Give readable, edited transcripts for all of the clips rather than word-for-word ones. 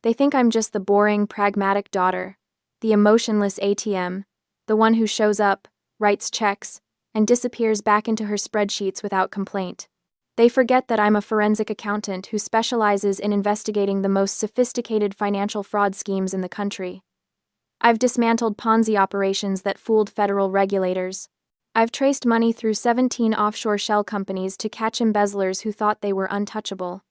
They think I'm just the boring, pragmatic daughter, the emotionless ATM, the one who shows up, writes checks, and disappears back into her spreadsheets without complaint. They forget that I'm a forensic accountant who specializes in investigating the most sophisticated financial fraud schemes in the country. I've dismantled Ponzi operations that fooled federal regulators. I've traced money through 17 offshore shell companies to catch embezzlers who thought they were untouchable.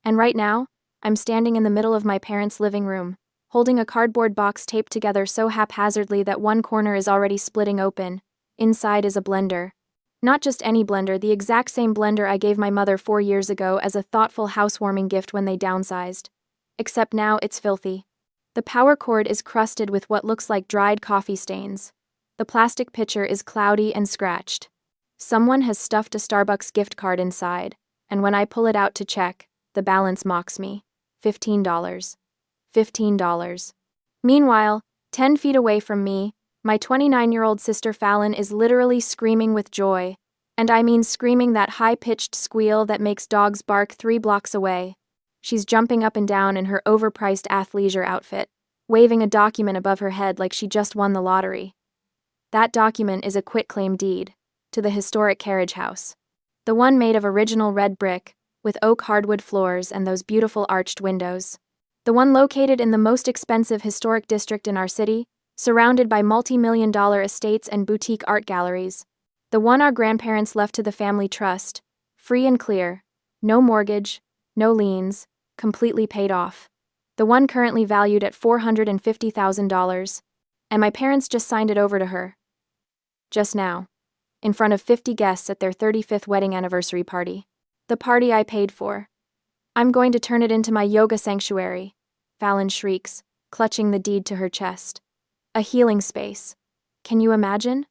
And right now, I'm standing in the middle of my parents' living room, holding a cardboard box taped together so haphazardly that one corner is already splitting open. Inside is a blender. Not just any blender, the exact same blender I gave my mother 4 years ago as a thoughtful housewarming gift when they downsized. Except now it's filthy. The power cord is crusted with what looks like dried coffee stains. The plastic pitcher is cloudy and scratched. Someone has stuffed a Starbucks gift card inside, and when I pull it out to check, the balance mocks me. $15. $15. Meanwhile, 10 feet away from me, my 29-year-old sister Fallon is literally screaming with joy, and I mean screaming that high-pitched squeal that makes dogs bark 3 blocks away. She's jumping up and down in her overpriced athleisure outfit, waving a document above her head like she just won the lottery. That document is a quitclaim deed to the historic carriage house. The one made of original red brick, with oak hardwood floors and those beautiful arched windows. The one located in the most expensive historic district in our city, surrounded by multi-million-dollar estates and boutique art galleries. The one our grandparents left to the family trust, free and clear, no mortgage, no liens, completely paid off. The one currently valued at $450,000, and my parents just signed it over to her. Just now, in front of 50 guests at their 35th wedding anniversary party. The party I paid for. I'm going to turn it into my yoga sanctuary, Fallon shrieks, clutching the deed to her chest. A healing space. Can you imagine?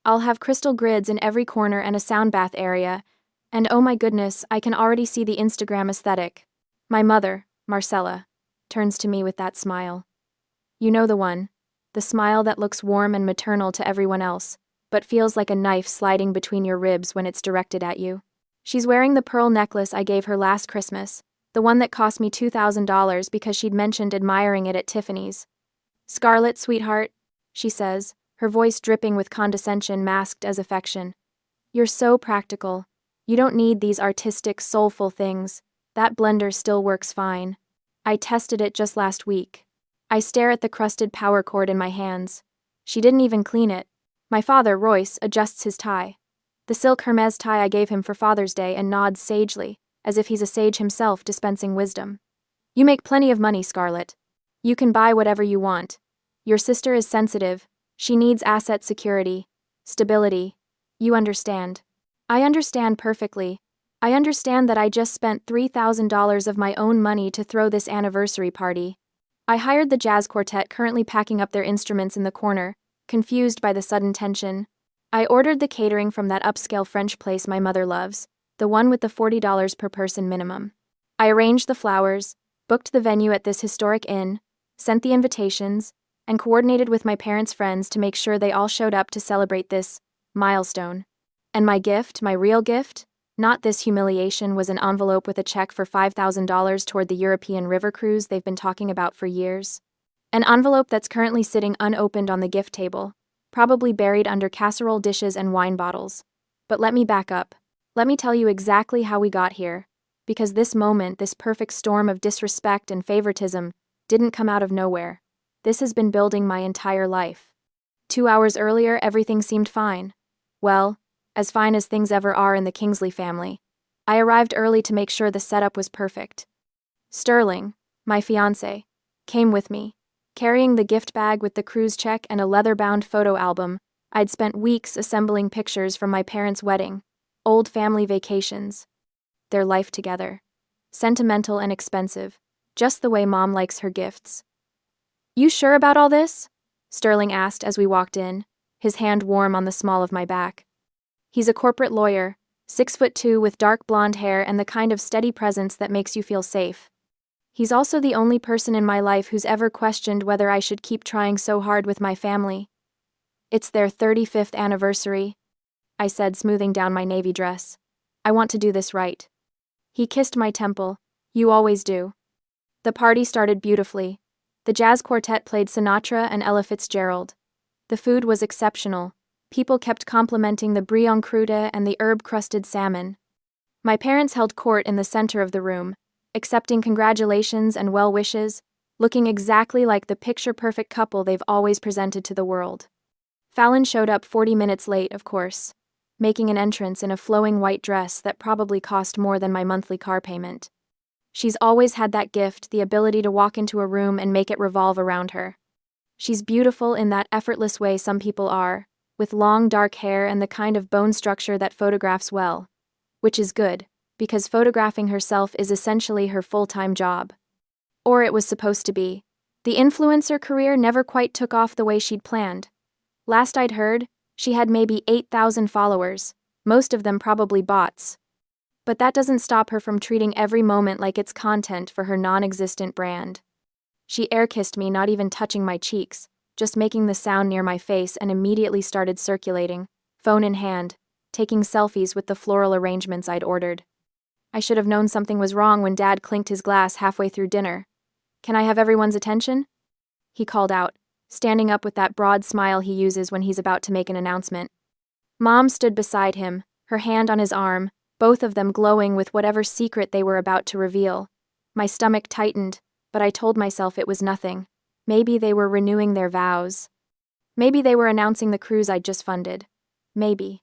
I'll have crystal grids in every corner and a sound bath area, and oh my goodness, I can already see the Instagram aesthetic. My mother, Marcella, turns to me with that smile. You know the one. The smile that looks warm and maternal to everyone else, but feels like a knife sliding between your ribs when it's directed at you. She's wearing the pearl necklace I gave her last Christmas, the one that cost me $2,000 because she'd mentioned admiring it at Tiffany's. Scarlett, sweetheart, she says, her voice dripping with condescension masked as affection. You're so practical. You don't need these artistic, soulful things. That blender still works fine. I tested it just last week. I stare at the crusted power cord in my hands. She didn't even clean it. My father, Royce, adjusts his tie. The silk Hermes tie I gave him for Father's Day, and nods sagely, as if he's a sage himself dispensing wisdom. You make plenty of money, Scarlett. You can buy whatever you want. Your sister is sensitive. She needs asset security, stability. You understand. I understand perfectly. I understand that I just spent $3,000 of my own money to throw this anniversary party. I hired the jazz quartet currently packing up their instruments in the corner, confused by the sudden tension. I ordered the catering from that upscale French place my mother loves, the one with the $40 per person minimum. I arranged the flowers, booked the venue at this historic inn, sent the invitations, and coordinated with my parents' friends to make sure they all showed up to celebrate this milestone. And my gift, my real gift, not this humiliation, was an envelope with a check for $5,000 toward the European river cruise they've been talking about for years. An envelope that's currently sitting unopened on the gift table, probably buried under casserole dishes and wine bottles. But let me back up. Let me tell you exactly how we got here, because this moment, this perfect storm of disrespect and favoritism, didn't come out of nowhere. This has been building my entire life. 2 hours earlier, everything seemed fine. Well, as fine as things ever are in the Kingsley family. I arrived early to make sure the setup was perfect. Sterling, my fiancé, came with me, carrying the gift bag with the cruise check and a leather-bound photo album. I'd spent weeks assembling pictures from my parents' wedding, old family vacations, their life together. Sentimental and expensive, just the way Mom likes her gifts. You sure about all this? Sterling asked as we walked in, his hand warm on the small of my back. He's a corporate lawyer, 6'2" with dark blonde hair and the kind of steady presence that makes you feel safe. He's also the only person in my life who's ever questioned whether I should keep trying so hard with my family. It's their 35th anniversary, I said, smoothing down my navy dress. I want to do this right. He kissed my temple. You always do. The party started beautifully. The jazz quartet played Sinatra and Ella Fitzgerald. The food was exceptional. People kept complimenting the brie crude and the herb-crusted salmon. My parents held court in the center of the room, accepting congratulations and well wishes, looking exactly like the picture-perfect couple they've always presented to the world. Fallon showed up 40 minutes late, of course, making an entrance in a flowing white dress that probably cost more than my monthly car payment. She's always had that gift, the ability to walk into a room and make it revolve around her. She's beautiful in that effortless way some people are, with long dark hair and the kind of bone structure that photographs well. Which is good, because photographing herself is essentially her full-time job. Or it was supposed to be. The influencer career never quite took off the way she'd planned. Last I'd heard, she had maybe 8,000 followers, most of them probably bots. But that doesn't stop her from treating every moment like it's content for her non-existent brand. She air-kissed me, not even touching my cheeks, just making the sound near my face, and immediately started circulating, phone in hand, taking selfies with the floral arrangements I'd ordered. I should have known something was wrong when Dad clinked his glass halfway through dinner. "Can I have everyone's attention?" he called out, standing up with that broad smile he uses when he's about to make an announcement. Mom stood beside him, her hand on his arm, both of them glowing with whatever secret they were about to reveal. My stomach tightened, but I told myself it was nothing. Maybe they were renewing their vows. Maybe they were announcing the cruise I'd just funded. Maybe.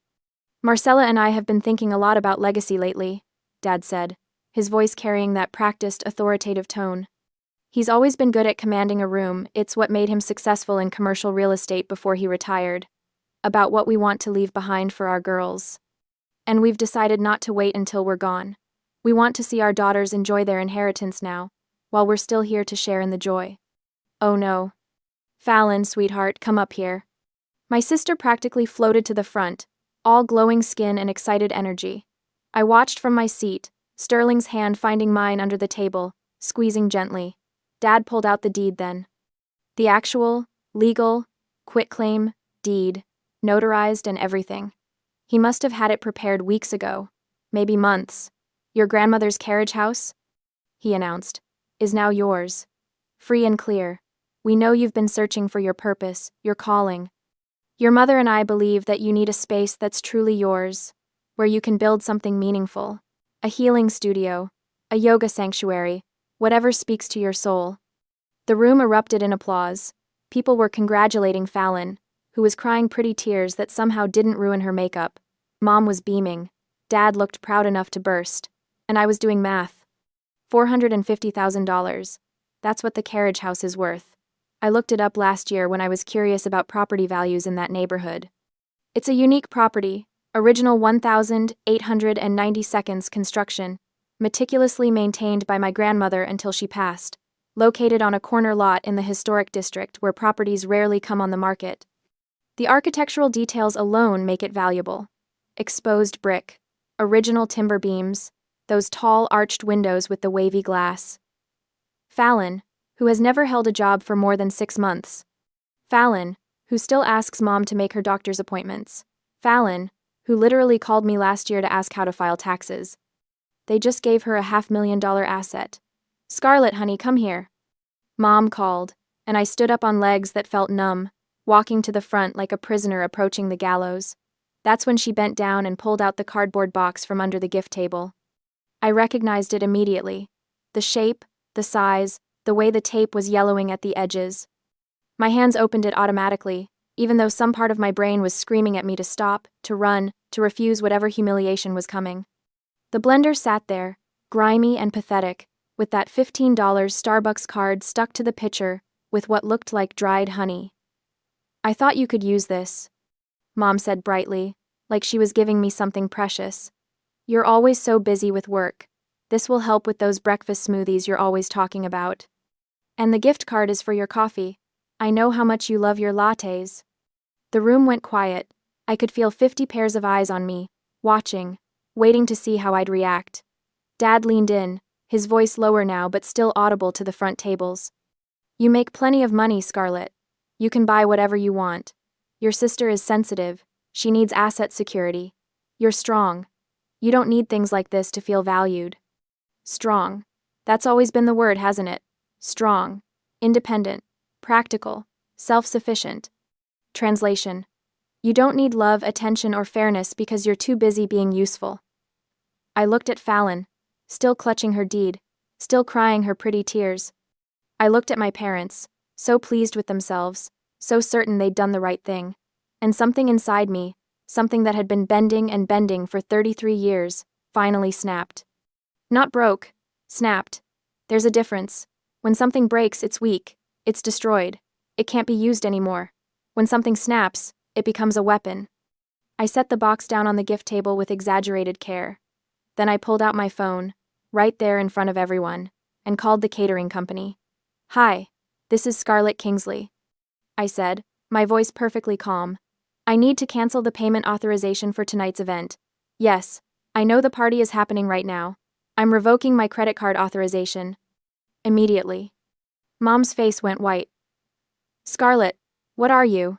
"Marcella and I have been thinking a lot about legacy lately," Dad said, his voice carrying that practiced, authoritative tone. He's always been good at commanding a room. It's what made him successful in commercial real estate before he retired. About what we want to leave behind for our girls. And we've decided not to wait until we're gone. We want to see our daughters enjoy their inheritance now, while we're still here to share in the joy. Oh no. "Fallon, sweetheart, come up here." My sister practically floated to the front, all glowing skin and excited energy. I watched from my seat, Sterling's hand finding mine under the table, squeezing gently. Dad pulled out the deed then. The actual, legal, quitclaim, deed, notarized and everything. He must have had it prepared weeks ago, maybe months. "Your grandmother's carriage house," he announced, "is now yours. Free and clear. We know you've been searching for your purpose, your calling. Your mother and I believe that you need a space that's truly yours, where you can build something meaningful. A healing studio, a yoga sanctuary, whatever speaks to your soul." The room erupted in applause. People were congratulating Fallon, who was crying pretty tears that somehow didn't ruin her makeup. Mom was beaming. Dad looked proud enough to burst. And I was doing math. $450,000. That's what the carriage house is worth. I looked it up last year when I was curious about property values in that neighborhood. It's a unique property, original 1,890 construction, meticulously maintained by my grandmother until she passed, located on a corner lot in the historic district where properties rarely come on the market. The architectural details alone make it valuable. Exposed brick, original timber beams, those tall arched windows with the wavy glass. Fallon, who has never held a job for more than 6 months. Fallon, who still asks Mom to make her doctor's appointments. Fallon, who literally called me last year to ask how to file taxes. They just gave her a $500,000 asset. "Scarlett, honey, come here." Mom called, and I stood up on legs that felt numb, walking to the front like a prisoner approaching the gallows. That's when she bent down and pulled out the cardboard box from under the gift table. I recognized it immediately. The shape, the size, the way the tape was yellowing at the edges. My hands opened it automatically, even though some part of my brain was screaming at me to stop, to run, to refuse whatever humiliation was coming. The blender sat there, grimy and pathetic, with that $15 Starbucks card stuck to the pitcher with what looked like dried honey. "I thought you could use this," Mom said brightly, like she was giving me something precious. "You're always so busy with work. This will help with those breakfast smoothies you're always talking about. And the gift card is for your coffee. I know how much you love your lattes." The room went quiet. I could feel 50 pairs of eyes on me, watching, waiting to see how I'd react. Dad leaned in, his voice lower now but still audible to the front tables. "You make plenty of money, Scarlett. You can buy whatever you want. Your sister is sensitive. She needs asset security. You're strong. You don't need things like this to feel valued." Strong. That's always been the word, hasn't it? strong, independent, practical, self-sufficient. Translation: you don't need love, attention, or fairness because you're too busy being useful. I looked at Fallon, still clutching her deed, still crying her pretty tears. I looked at my parents, so pleased with themselves, so certain they'd done the right thing. And something inside me, something that had been bending and bending for 33 years, finally snapped. Not broke, snapped. There's a difference. When something breaks, it's weak, it's destroyed, it can't be used anymore. When something snaps, it becomes a weapon. I set the box down on the gift table with exaggerated care. Then I pulled out my phone, right there in front of everyone, and called the catering company. "Hi, this is Scarlett Kingsley," I said, my voice perfectly calm. "I need to cancel the payment authorization for tonight's event. Yes, I know the party is happening right now. I'm revoking my credit card authorization." Immediately. Mom's face went white. "Scarlett, what are you?"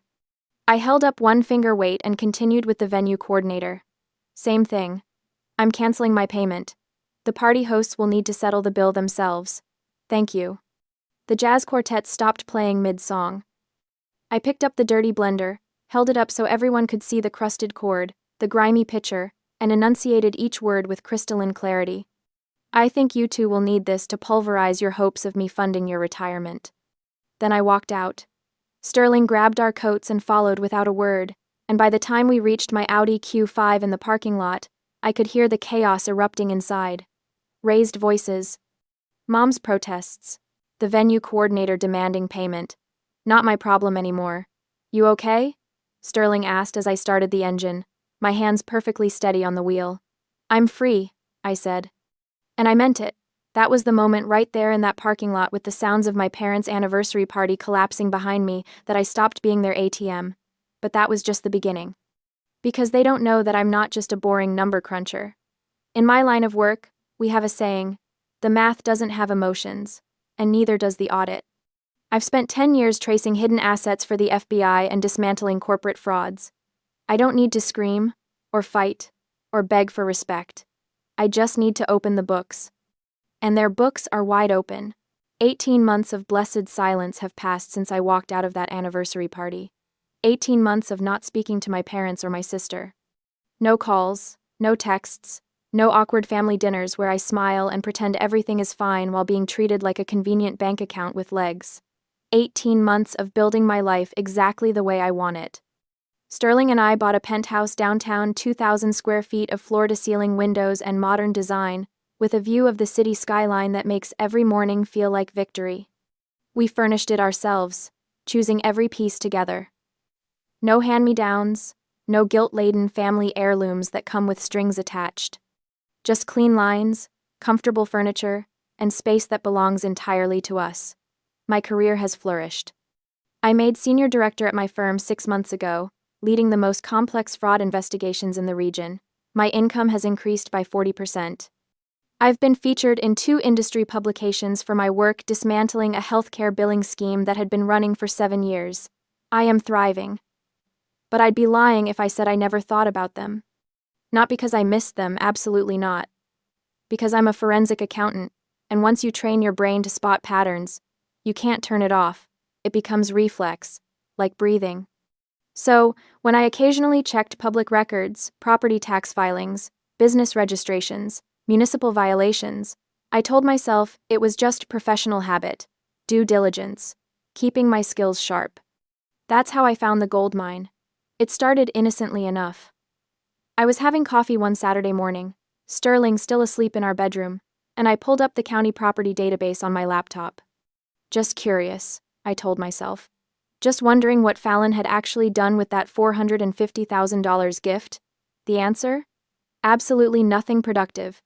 I held up one finger, wait, and continued with the venue coordinator. "Same thing. I'm canceling my payment. The party hosts will need to settle the bill themselves. Thank you." The jazz quartet stopped playing mid-song. I picked up the dirty blender, held it up so everyone could see the crusted cord, the grimy pitcher, and enunciated each word with crystalline clarity. "I think you two will need this to pulverize your hopes of me funding your retirement." Then I walked out. Sterling grabbed our coats and followed without a word, and by the time we reached my Audi Q5 in the parking lot, I could hear the chaos erupting inside. Raised voices. Mom's protests. The venue coordinator demanding payment. Not my problem anymore. "You okay?" Sterling asked as I started the engine, my hands perfectly steady on the wheel. "I'm free," I said. And I meant it. That was the moment right there in that parking lot with the sounds of my parents' anniversary party collapsing behind me that I stopped being their ATM. But that was just the beginning. Because they don't know that I'm not just a boring number cruncher. In my line of work, we have a saying, the math doesn't have emotions, and neither does the audit. I've spent 10 years tracing hidden assets for the FBI and dismantling corporate frauds. I don't need to scream, or fight, or beg for respect. I just need to open the books. And their books are wide open. 18 months of blessed silence have passed since I walked out of that anniversary party. 18 months of not speaking to my parents or my sister. No calls, no texts, no awkward family dinners where I smile and pretend everything is fine while being treated like a convenient bank account with legs. 18 months of building my life exactly the way I want it. Sterling and I bought a penthouse downtown, 2,000 square feet of floor-to-ceiling windows and modern design, with a view of the city skyline that makes every morning feel like victory. We furnished it ourselves, choosing every piece together. No hand-me-downs, no guilt-laden family heirlooms that come with strings attached. Just clean lines, comfortable furniture, and space that belongs entirely to us. My career has flourished. I made senior director at my firm 6 months ago, leading the most complex fraud investigations in the region. My income has increased by 40%. I've been featured in 2 industry publications for my work dismantling a healthcare billing scheme that had been running for 7 years. I am thriving. But I'd be lying if I said I never thought about them. Not because I missed them, absolutely not. Because I'm a forensic accountant, and once you train your brain to spot patterns, you can't turn it off. It becomes reflex, like breathing. So, when I occasionally checked public records, property tax filings, business registrations, municipal violations, I told myself it was just professional habit, due diligence, keeping my skills sharp. That's how I found the gold mine. It started innocently enough. I was having coffee one Saturday morning, Sterling still asleep in our bedroom, and I pulled up the county property database on my laptop. Just curious, I told myself. Just wondering what Fallon had actually done with that $450,000 gift. The answer? Absolutely nothing productive.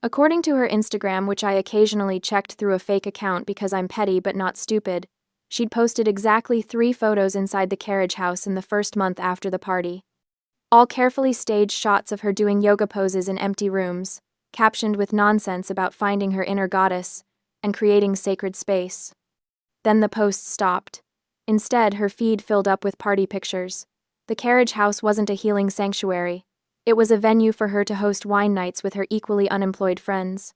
According to her Instagram, which I occasionally checked through a fake account because I'm petty but not stupid, she'd posted exactly 3 photos inside the carriage house in the first month after the party. All carefully staged shots of her doing yoga poses in empty rooms, captioned with nonsense about finding her inner goddess and creating sacred space. Then the posts stopped. Instead, her feed filled up with party pictures. The carriage house wasn't a healing sanctuary. It was a venue for her to host wine nights with her equally unemployed friends.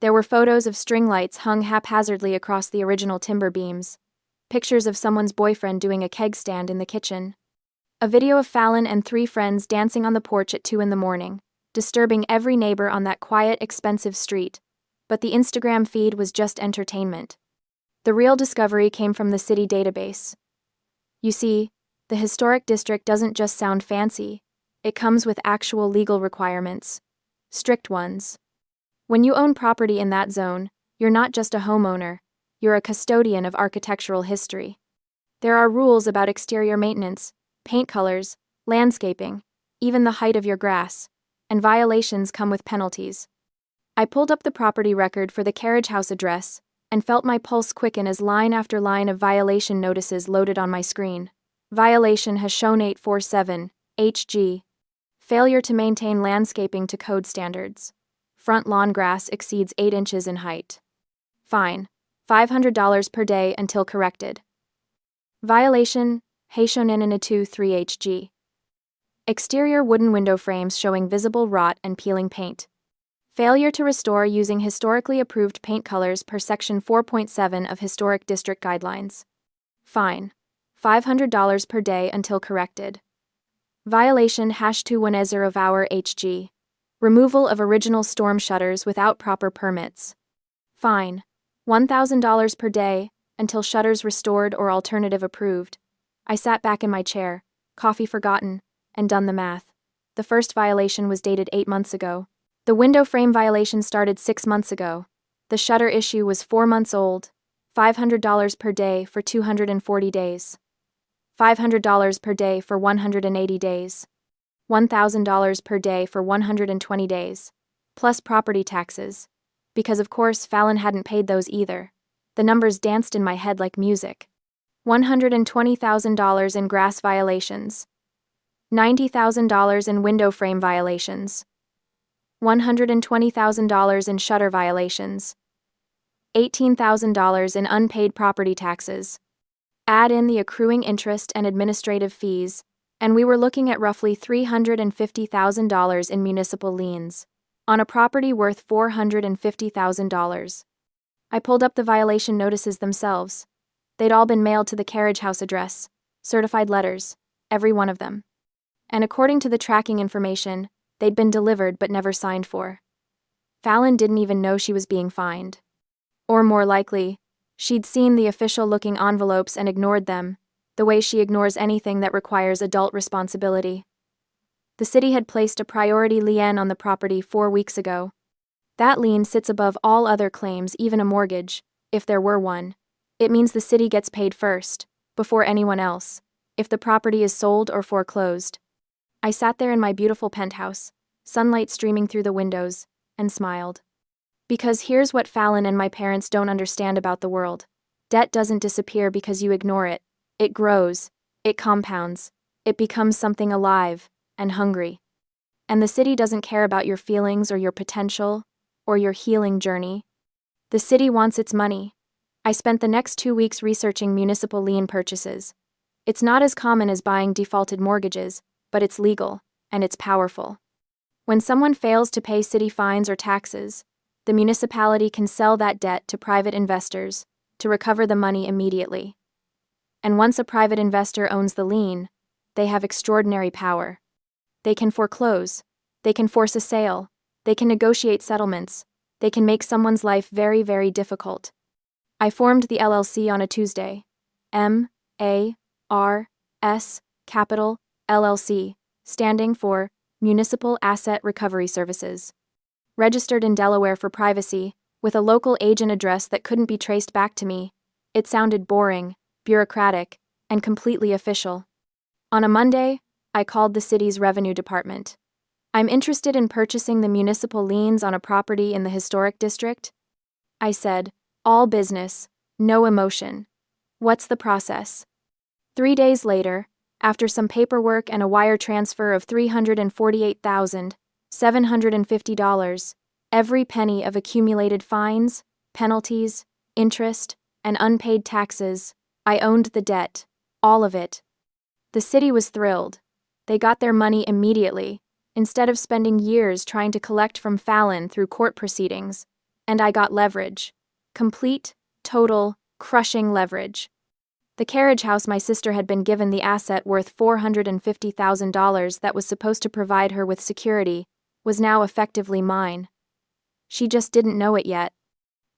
There were photos of string lights hung haphazardly across the original timber beams, pictures of someone's boyfriend doing a keg stand in the kitchen, a video of Fallon and 3 friends dancing on the porch at 2 in the morning, disturbing every neighbor on that quiet, expensive street. But the Instagram feed was just entertainment. The real discovery came from the city database. You see, the historic district doesn't just sound fancy, it comes with actual legal requirements. Strict ones. When you own property in that zone, you're not just a homeowner, you're a custodian of architectural history. There are rules about exterior maintenance, paint colors, landscaping, even the height of your grass, and violations come with penalties. I pulled up the property record for the carriage house address and felt my pulse quicken as line after line of violation notices loaded on my screen. Violation has shown 847, HG. Failure to maintain landscaping to code standards. Front lawn grass exceeds 8 inches in height. Fine, $500 per day until corrected. Violation, Heishonininitu 3HG. Exterior wooden window frames showing visible rot and peeling paint. Failure to restore using historically approved paint colors per Section 4.7 of Historic District Guidelines. Fine, $500 per day until corrected. Violation #21 of our HG. Removal of original storm shutters without proper permits. Fine, $1,000 per day until shutters restored or alternative approved. I sat back in my chair, coffee forgotten, and done the math. The first violation was dated 8 months ago. The window frame violation started 6 months ago. The shutter issue was 4 months old. $500 per day for 240 days. $500 per day for 180 days. $1,000 per day for 120 days. Plus property taxes. Because of course Fallon hadn't paid those either. The numbers danced in my head like music. $120,000 in grass violations. $90,000 in window frame violations. $120,000 in shutter violations. $18,000 in unpaid property taxes. Add in the accruing interest and administrative fees, and we were looking at roughly $350,000 in municipal liens, on a property worth $450,000. I pulled up the violation notices themselves. They'd all been mailed to the carriage house address, certified letters, every one of them. And according to the tracking information, they'd been delivered but never signed for. Fallon didn't even know she was being fined. Or more likely, she'd seen the official-looking envelopes and ignored them, the way she ignores anything that requires adult responsibility. The city had placed a priority lien on the property 4 weeks ago. That lien sits above all other claims, even a mortgage, if there were one. It means the city gets paid first, before anyone else, if the property is sold or foreclosed. I sat there in my beautiful penthouse, sunlight streaming through the windows, and smiled. Because here's what Fallon and my parents don't understand about the world. Debt doesn't disappear because you ignore it. It grows, it compounds, it becomes something alive and hungry. And the city doesn't care about your feelings or your potential or your healing journey. The city wants its money. I spent the next 2 weeks researching municipal lien purchases. It's not as common as buying defaulted mortgages, but it's legal, and it's powerful. When someone fails to pay city fines or taxes, the municipality can sell that debt to private investors to recover the money immediately. And once a private investor owns the lien, they have extraordinary power. They can foreclose, they can force a sale, they can negotiate settlements, they can make someone's life very, very difficult. I formed the LLC on a Tuesday. M-A-R-S, capital, LLC, standing for Municipal Asset Recovery Services. Registered in Delaware for privacy, with a local agent address that couldn't be traced back to me. It sounded boring, bureaucratic, and completely official. On a Monday, I called the city's revenue department. I'm interested in purchasing the municipal liens on a property in the historic district. I said, all business, no emotion. What's the process? 3 days later, after some paperwork and a wire transfer of $348,750, every penny of accumulated fines, penalties, interest, and unpaid taxes, I owned the debt, all of it. The city was thrilled. They got their money immediately, instead of spending years trying to collect from Fallon through court proceedings. And I got leverage. Complete, total, crushing leverage. The carriage house my sister had been given, the asset worth $450,000 that was supposed to provide her with security, was now effectively mine. She just didn't know it yet.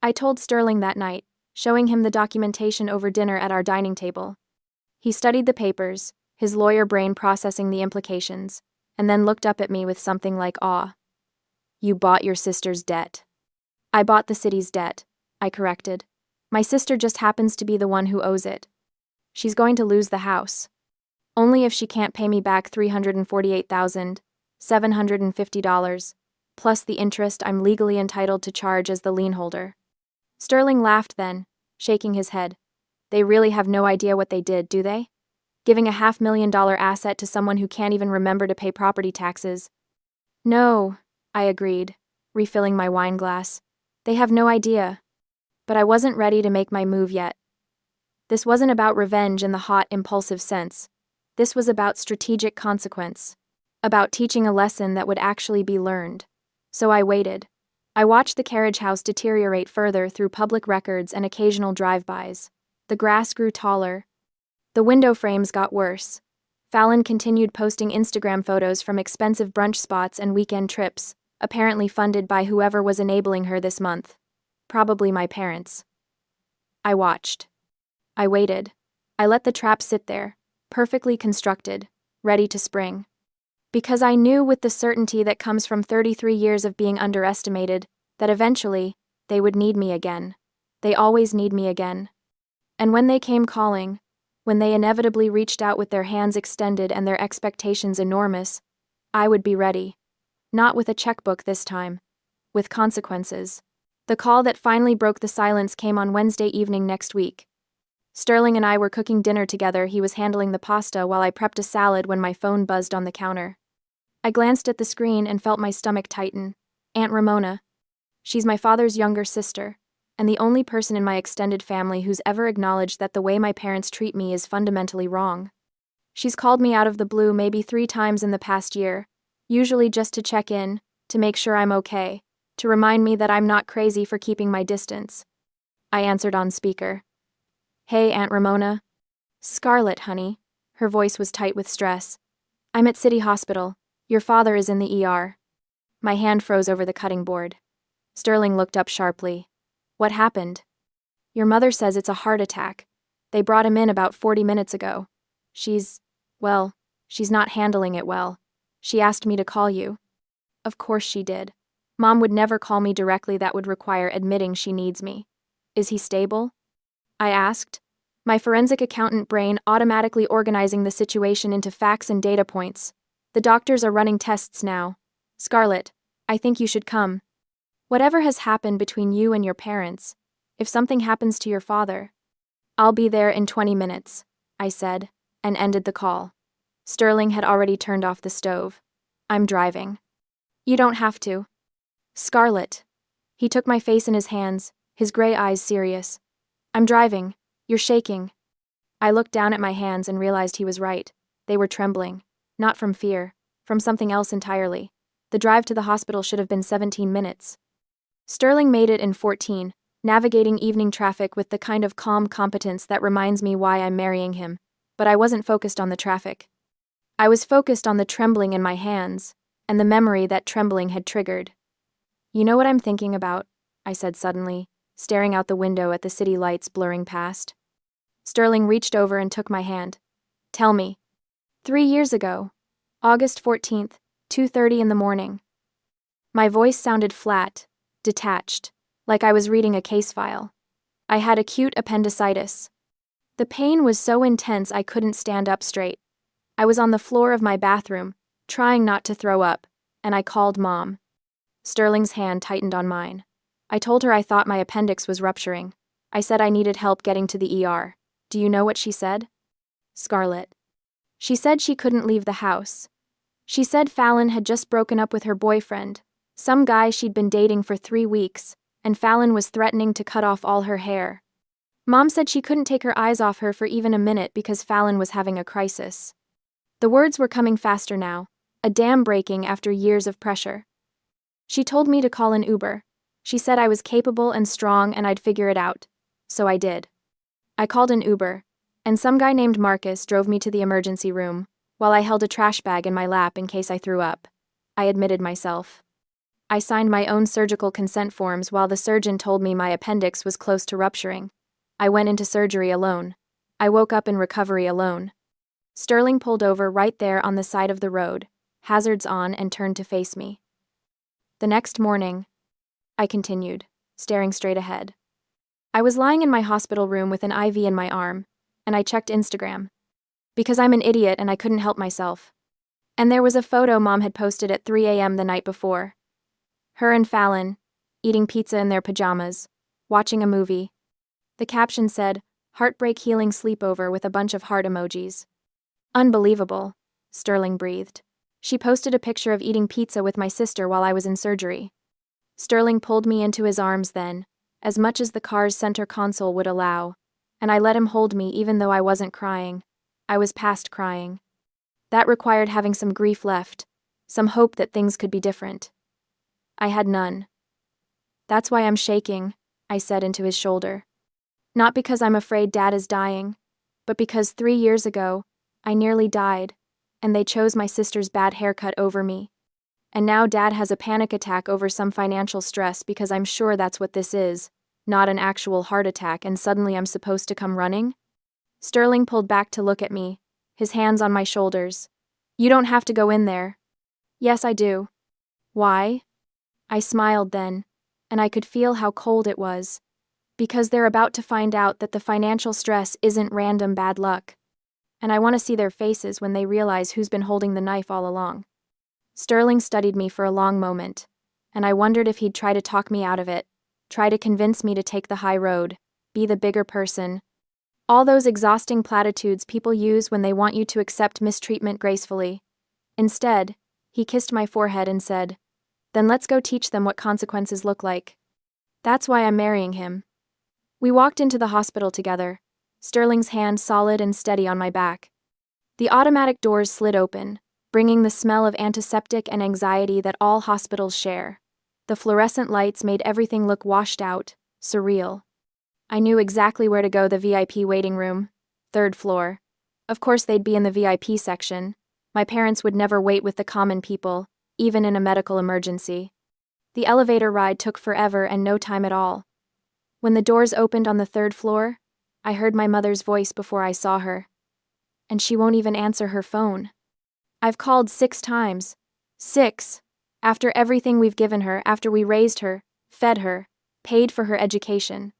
I told Sterling that night, showing him the documentation over dinner at our dining table. He studied the papers, his lawyer brain processing the implications, and then looked up at me with something like awe. "You bought your sister's debt." "I bought the city's debt," I corrected. "My sister just happens to be the one who owes it. She's going to lose the house. Only if she can't pay me back $348,750, plus the interest I'm legally entitled to charge as the lien holder." Sterling laughed then, shaking his head. "They really have no idea what they did, do they? Giving a $500,000 asset to someone who can't even remember to pay property taxes." "No," I agreed, refilling my wine glass. "They have no idea." But I wasn't ready to make my move yet. This wasn't about revenge in the hot, impulsive sense. This was about strategic consequence. About teaching a lesson that would actually be learned. So I waited. I watched the carriage house deteriorate further through public records and occasional drive-bys. The grass grew taller. The window frames got worse. Fallon continued posting Instagram photos from expensive brunch spots and weekend trips, apparently funded by whoever was enabling her this month. Probably my parents. I watched. I waited. I let the trap sit there, perfectly constructed, ready to spring. Because I knew with the certainty that comes from 33 years of being underestimated, that eventually, they would need me again. They always need me again. And when they came calling, when they inevitably reached out with their hands extended and their expectations enormous, I would be ready. Not with a checkbook this time. With consequences. The call that finally broke the silence came on Wednesday evening next week. Sterling and I were cooking dinner together. He was handling the pasta while I prepped a salad when my phone buzzed on the counter. I glanced at the screen and felt my stomach tighten. Aunt Ramona. She's my father's younger sister, and the only person in my extended family who's ever acknowledged that the way my parents treat me is fundamentally wrong. She's called me out of the blue maybe 3 times in the past year, usually just to check in, to make sure I'm okay, to remind me that I'm not crazy for keeping my distance. I answered on speaker. "Hey, Aunt Ramona." "Scarlett, honey." Her voice was tight with stress. "I'm at City Hospital. Your father is in the ER." My hand froze over the cutting board. Sterling looked up sharply. "What happened?" "Your mother says it's a heart attack. They brought him in about 40 minutes ago. She's not handling it well. She asked me to call you." Of course she did. Mom would never call me directly. That would require admitting she needs me. "Is he stable?" I asked, my forensic accountant brain automatically organizing the situation into facts and data points. "The doctors are running tests now. Scarlett, I think you should come. Whatever has happened between you and your parents, if something happens to your father." "I'll be there in 20 minutes, I said, and ended the call. Sterling had already turned off the stove. "I'm driving." "You don't have to." "Scarlett." He took my face in his hands, his gray eyes serious. "I'm driving. You're shaking." I looked down at my hands and realized he was right. They were trembling. Not from fear, from something else entirely. The drive to the hospital should have been 17 minutes. Sterling made it in 14, navigating evening traffic with the kind of calm competence that reminds me why I'm marrying him. But I wasn't focused on the traffic. I was focused on the trembling in my hands, and the memory that trembling had triggered. "You know what I'm thinking about?" I said suddenly, staring out the window at the city lights blurring past. Sterling reached over and took my hand. "Tell me." 3 years ago, August 14th, 2:30 in the morning. My voice sounded flat, detached, like I was reading a case file. I had acute appendicitis. The pain was so intense I couldn't stand up straight. I was on the floor of my bathroom, trying not to throw up, and I called Mom. Sterling's hand tightened on mine. I told her I thought my appendix was rupturing. I said I needed help getting to the ER. Do you know what she said? "Scarlett." She said she couldn't leave the house. She said Fallon had just broken up with her boyfriend, some guy she'd been dating for 3 weeks, and Fallon was threatening to cut off all her hair. Mom said she couldn't take her eyes off her for even a minute because Fallon was having a crisis. The words were coming faster now, a dam breaking after years of pressure. She told me to call an Uber. She said I was capable and strong and I'd figure it out. So I did. I called an Uber, and some guy named Marcus drove me to the emergency room, while I held a trash bag in my lap in case I threw up. I admitted myself. I signed my own surgical consent forms while the surgeon told me my appendix was close to rupturing. I went into surgery alone. I woke up in recovery alone. Sterling pulled over right there on the side of the road, hazards on, and turned to face me. The next morning, I continued, staring straight ahead. I was lying in my hospital room with an IV in my arm, and I checked Instagram. Because I'm an idiot and I couldn't help myself. And there was a photo Mom had posted at 3 a.m. the night before. Her and Fallon, eating pizza in their pajamas, watching a movie. The caption said, "Heartbreak healing sleepover" with a bunch of heart emojis. Unbelievable, Sterling breathed. She posted a picture of eating pizza with my sister while I was in surgery. Sterling pulled me into his arms then, as much as the car's center console would allow, and I let him hold me even though I wasn't crying. I was past crying. That required having some grief left, some hope that things could be different. I had none. "That's why I'm shaking," I said into his shoulder. "Not because I'm afraid Dad is dying, but because 3 years ago, I nearly died, and they chose my sister's bad haircut over me. And now Dad has a panic attack over some financial stress because I'm sure that's what this is, not an actual heart attack, and suddenly I'm supposed to come running?" Sterling pulled back to look at me, his hands on my shoulders. "You don't have to go in there." "Yes, I do." "Why?" I smiled then, and I could feel how cold it was. Because they're about to find out that the financial stress isn't random bad luck. And I want to see their faces when they realize who's been holding the knife all along. Sterling studied me for a long moment, and I wondered if he'd try to talk me out of it, try to convince me to take the high road, be the bigger person. All those exhausting platitudes people use when they want you to accept mistreatment gracefully. Instead, he kissed my forehead and said, "Then let's go teach them what consequences look like. That's why I'm marrying him." We walked into the hospital together, Sterling's hand solid and steady on my back. The automatic doors slid open, bringing the smell of antiseptic and anxiety that all hospitals share. The fluorescent lights made everything look washed out, surreal. I knew exactly where to go: the VIP waiting room, 3rd floor. Of course they'd be in the VIP section. My parents would never wait with the common people, even in a medical emergency. The elevator ride took forever and no time at all. When the doors opened on the 3rd floor, I heard my mother's voice before I saw her. And she won't even answer her phone. I've called 6 times. 6. After everything we've given her, after we raised her, fed her, paid for her education.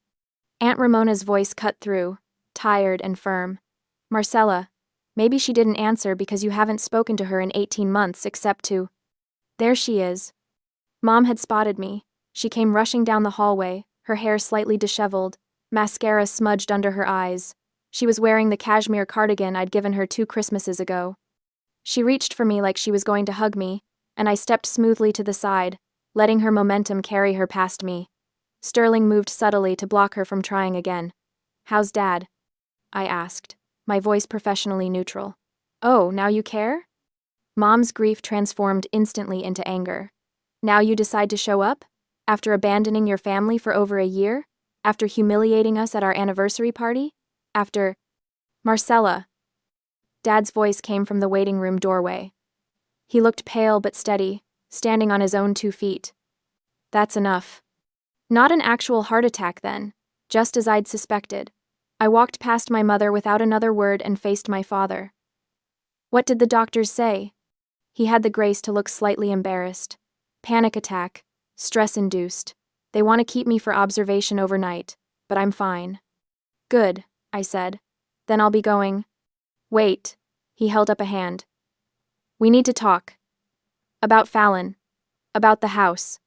Aunt Ramona's voice cut through, tired and firm. "Marcella, maybe she didn't answer because you haven't spoken to her in 18 months except to..." There she is. Mom had spotted me. She came rushing down the hallway, her hair slightly disheveled, mascara smudged under her eyes. She was wearing the cashmere cardigan I'd given her 2 Christmases ago. She reached for me like she was going to hug me, and I stepped smoothly to the side, letting her momentum carry her past me. Sterling moved subtly to block her from trying again. "How's Dad?" I asked, my voice professionally neutral. "Oh, now you care?" Mom's grief transformed instantly into anger. "Now you decide to show up? After abandoning your family for over a year? After humiliating us at our anniversary party? After..." "Marcella." Dad's voice came from the waiting room doorway. He looked pale but steady, standing on his own 2 feet. "That's enough." Not an actual heart attack then, just as I'd suspected. I walked past my mother without another word and faced my father. "What did the doctors say?" He had the grace to look slightly embarrassed. "Panic attack. Stress-induced. They want to keep me for observation overnight, but I'm fine." "Good," I said. "Then I'll be going." "Wait." He held up a hand. "We need to talk. About Fallon. About the house."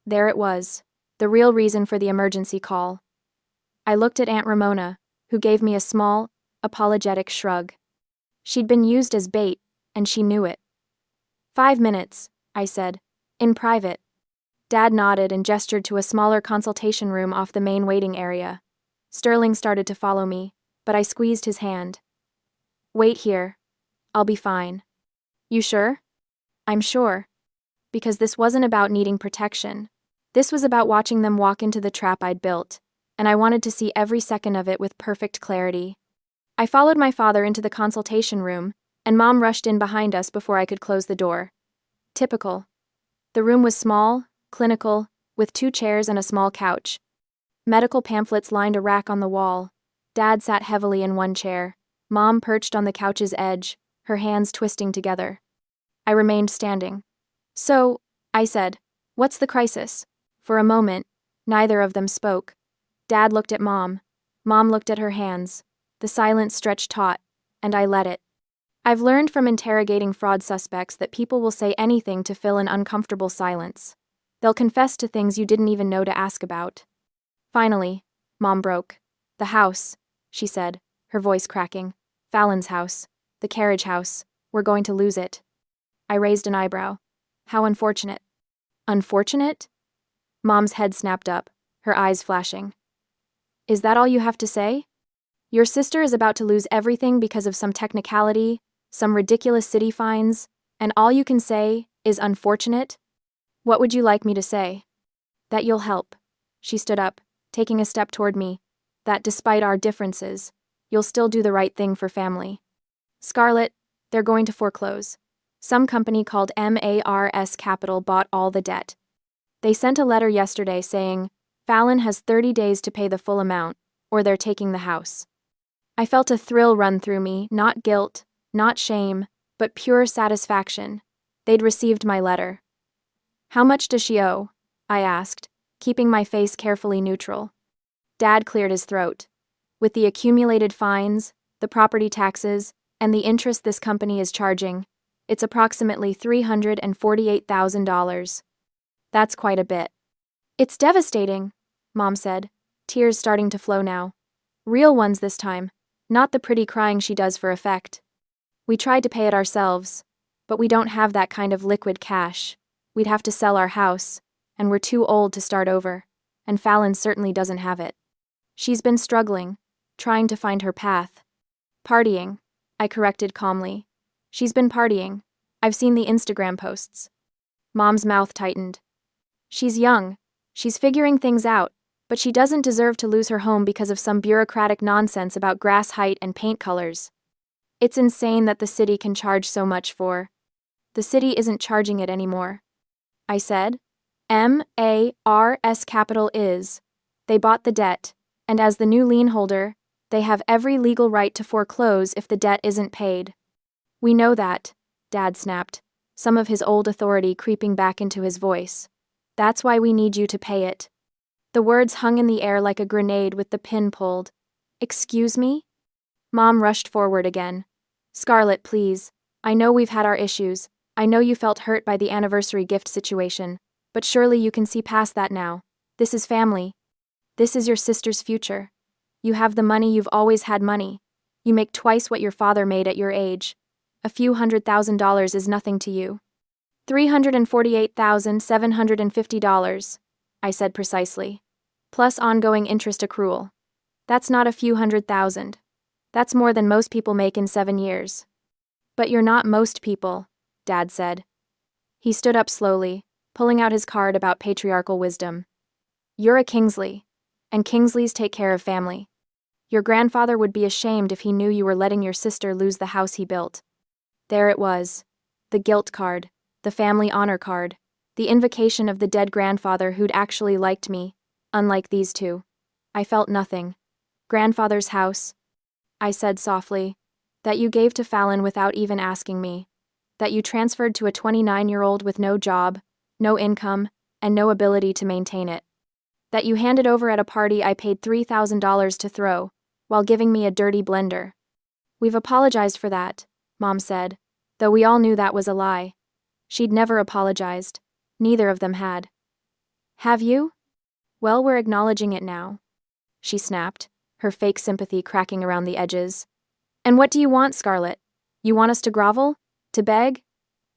There it was, the real reason for the emergency call. I looked at Aunt Ramona, who gave me a small, apologetic shrug. She'd been used as bait, and she knew it. 5 minutes, I said, in private. Dad nodded and gestured to a smaller consultation room off the main waiting area. Sterling started to follow me, but I squeezed his hand. "Wait here. I'll be fine." "You sure?" "I'm sure. Because this wasn't about needing protection. This was about watching them walk into the trap I'd built, and I wanted to see every second of it with perfect clarity. I followed my father into the consultation room, and Mom rushed in behind us before I could close the door. Typical. The room was small, clinical, with 2 chairs and a small couch. Medical pamphlets lined a rack on the wall. Dad sat heavily in one chair. Mom perched on the couch's edge, her hands twisting together. I remained standing. "So," I said, "what's the crisis?" For a moment, neither of them spoke. Dad looked at Mom. Mom looked at her hands. The silence stretched taut, and I let it. I've learned from interrogating fraud suspects that people will say anything to fill an uncomfortable silence. They'll confess to things you didn't even know to ask about. Finally, Mom broke. "The house," she said, her voice cracking. "Fallon's house. The carriage house. We're going to lose it." I raised an eyebrow. "How unfortunate." "Unfortunate?" Mom's head snapped up, her eyes flashing. "Is that all you have to say? Your sister is about to lose everything because of some technicality, some ridiculous city fines, and all you can say is unfortunate? What would you like me to say?" "That you'll help." She stood up, taking a step toward me. "That despite our differences, you'll still do the right thing for family. Scarlett, they're going to foreclose. Some company called MARS Capital bought all the debt. They sent a letter yesterday saying, Fallon has 30 days to pay the full amount, or they're taking the house." I felt a thrill run through me, not guilt, not shame, but pure satisfaction. They'd received my letter. "How much does she owe?" I asked, keeping my face carefully neutral. Dad cleared his throat. "With the accumulated fines, the property taxes, and the interest this company is charging, it's approximately $348,000. That's quite a bit." "It's devastating," Mom said, tears starting to flow now. Real ones this time, not the pretty crying she does for effect. "We tried to pay it ourselves, but we don't have that kind of liquid cash. We'd have to sell our house, and we're too old to start over, and Fallon certainly doesn't have it. She's been struggling, trying to find her path." "Partying," I corrected calmly. "She's been partying. I've seen the Instagram posts." Mom's mouth tightened. "She's young. She's figuring things out, but she doesn't deserve to lose her home because of some bureaucratic nonsense about grass height and paint colors. It's insane that the city can charge so much for." "The city isn't charging it anymore," I said. MARS Capital is. They bought the debt, and as the new lien holder, they have every legal right to foreclose if the debt isn't paid. "We know that," Dad snapped, some of his old authority creeping back into his voice. "That's why we need you to pay it." The words hung in the air like a grenade with the pin pulled. "Excuse me?" Mom rushed forward again. "Scarlett, please. I know we've had our issues. I know you felt hurt by the anniversary gift situation, but surely you can see past that now. This is family. This is your sister's future. You have the money, you've always had money. You make twice what your father made at your age. A few $100,000 is nothing to you." $348,750, I said precisely. "Plus ongoing interest accrual. That's not a few $100,000. That's more than most people make in 7 years." "But you're not most people," Dad said. He stood up slowly, pulling out his card about patriarchal wisdom. "You're a Kingsley, and Kingsleys take care of family. Your grandfather would be ashamed if he knew you were letting your sister lose the house he built." There it was. The guilt card, the family honor card, the invocation of the dead grandfather who'd actually liked me, unlike these two. I felt nothing. "Grandfather's house," I said softly, "that you gave to Fallon without even asking me. That you transferred to a 29-year-old with no job, no income, and no ability to maintain it. That you handed over at a party I paid $3,000 to throw, while giving me a dirty blender. We've apologized for that," Mom said, though we all knew that was a lie. She'd never apologized. Neither of them had. "Have you? Well, we're acknowledging it now," she snapped, her fake sympathy cracking around the edges. "And what do you want, Scarlett? You want us to grovel? To beg?